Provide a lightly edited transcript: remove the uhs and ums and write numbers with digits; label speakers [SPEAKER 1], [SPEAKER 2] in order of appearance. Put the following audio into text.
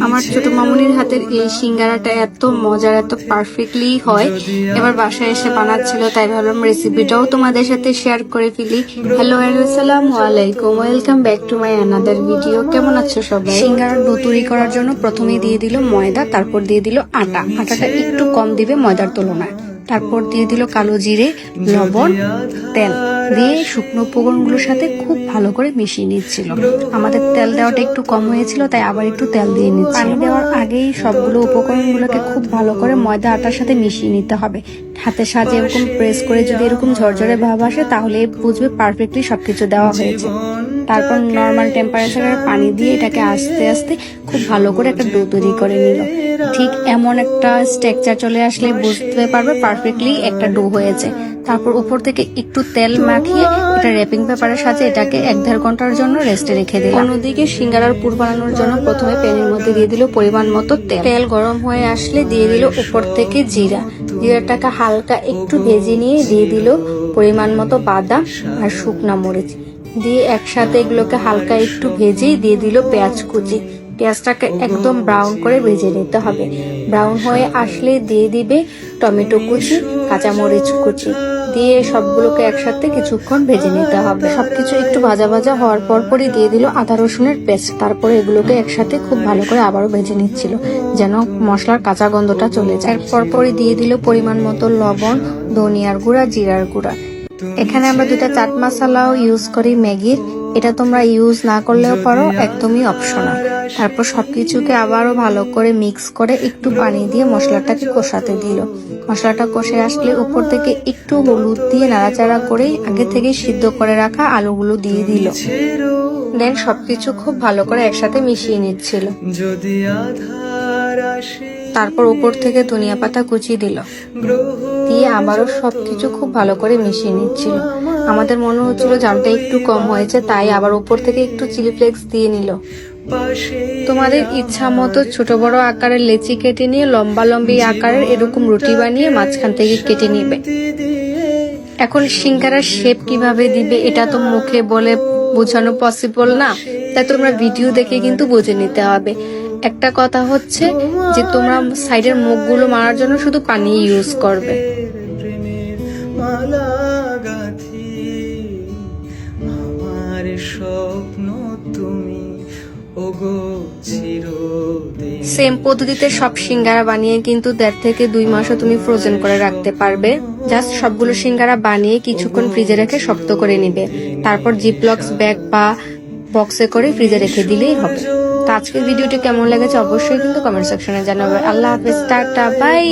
[SPEAKER 1] আমার ছোট মামুনির হাতের এই সিঙ্গারাটা এত মজার, এত পারফেক্টলি হয়। এবার বাসায় এসে বানাচ্ছিল, তাই ভাবলাম রেসিপিটাও তোমাদের সাথে শেয়ার করে ফেলি। হ্যালো আসসালামু আলাইকুম, welcome back to my another video. কেমন আছো সবাই? সিঙ্গারার ডো তৈরি করার জন্য প্রথমে দিয়ে দিল ময়দা, তারপর দিয়ে দিল আটাটা একটু কম দিবে ময়দার তুলনায়। তারপর দিয়ে দিল কালো জিরে, লবণ, তেল দিয়ে শুকনো উপকরণগুলোর সাথে খুব ভালো করে মিশিয়ে নিচ্ছিল। আমাদের তেল দেওয়াটা একটু কম হয়েছিল, তাই আবার একটু তেল দিয়ে নিচ্ছি। পানি দেওয়ার আগেই সবগুলো উপকরণগুলোকে খুব ভালো করে ময়দা আটার সাথে মিশিয়ে নিতে হবে। হাতের সাহায্যে এরকম প্রেস করে যদি এরকম ঝরঝরে ভাব আসে, তাহলে বুঝবে পারফেক্টলি সবকিছু দেওয়া হয়েছে। তারপর নর্মাল টেম্পারেচারের পানি দিয়ে এটাকে আস্তে আস্তে খুব ভালো করে একটা ডো তৈরি করে নিল। ঠিক এমন একটা স্ট্রাকচার চলে আসলে বুঝতে পারবে পারফেক্টলি একটা ডো হয়েছে। তারপর উপর থেকে একটু তেল মাখিয়ে এটা র্যাপিং পেপারের সাথে এটাকে 1-1.5 ঘন্টার জন্য রেস্টে রেখে দিল। অন্যদিকে সিঙ্গারার পুর বানানোর জন্য প্রথমে প্যানের মধ্যে দিয়ে দিল পরিমাণ মতো তেল। তেল গরম হয়ে আসলে দিয়ে দিল উপর থেকে জিরাটাকে হালকা একটু ভেজে নিয়ে দিয়ে দিল পরিমাণ মতো বাদাম আর শুকনা মরিচ দিয়ে একসাথে এগুলোকে হালকা একটু ভেজেই দিয়ে দিল পেঁয়াজ কুচি। পেঁয়াজটাকে একদম ব্রাউন করে ভেজে নিতে হবে। ব্রাউন হয়ে আসলে দিয়ে দিবে টমেটো কুচি, কাঁচামরিচ কুচি দিয়ে সবগুলোকে একসাথে কিছুক্ষণ ভেজে নিতে হবে। সবকিছু একটু ভাজা ভাজা হওয়ার পরই দিয়ে দিল আদা রসুনের পেস্ট। তারপরে এগুলোকে একসাথে খুব ভালো করে আবারও ভেজে নিচ্ছিল যেন মশলার কাঁচা গন্ধটা চলে যায়। পরপরই দিয়ে দিল পরিমাণ মতো লবণ, ধনিয়ার গুঁড়া, জিরার গুঁড়া। এখানে আমরা 2টা চাট মশলাও ইউজ করি ম্যাগির, এটা তোমরা ইউজ না করলেও পারো, একদমই অপশনাল। তারপর সবকিছুকে আবারও ভালো করে মিক্স করে একটু পানি দিয়ে মশলাটাকে কষাতে দিল। মশলাটা কষে আসলে উপর থেকে একটু হলুদ দিয়ে নাড়াচাড়া করে আগে থেকে সিদ্ধ করে রাখা আলুগুলো দিয়ে দিল। দেন সবকিছু খুব ভালো করে একসাথে মিশিয়ে নিচ্ছিল। তারপর উপর থেকে ধনিয়া পাতা কুচি দিল, দিয়ে আবারও সবকিছু খুব ভালো করে মিশিয়ে নিচ্ছিল। আমাদের মনে হচ্ছিল জালটা একটু কম হয়েছে, তাই আবার উপর থেকে একটু চিলি ফ্লেক্স দিয়ে নিল। তোমাদের ইচ্ছা মতো ছোট বড় আকারের লেচি কেটে নিয়ে লম্বা লম্বি আকারের এরকম রুটি বানিয়ে মাঝখান থেকে কেটে নিবে। এখন সিঙ্গারার শেপ কিভাবে দিবে এটা তো মুখে বলে বোঝানো পসিবল না, তাই তোমরা ভিডিও দেখে কিন্তু বুঝে নিতে হবে। একটা কথা হচ্ছে যে তোমরা সাইডের মুখগুলো মারার জন্য শুধু পানি ইউজ করবে। সেম পদ্ধতিতে সব সিঙ্গারা বানিয়ে কিন্তু 1.5 থেকে 2 মাসও তুমি ফ্রোজেন করে রাখতে পারবে। জাস্ট সবগুলো সিঙ্গারা বানিয়ে কিছুক্ষণ ফ্রিজে রেখে শক্ত করে নিবে। তারপর জিপলক্স ব্যাগ বা বক্সে করে ফ্রিজে রেখে দিলেই হবে। তো আজকের ভিডিওটি কেমন লেগেছে অবশ্যই কিন্তু কমেন্ট সেকশনে জানাবে। আল্লাহ হাফেজ, টাটা, বাই।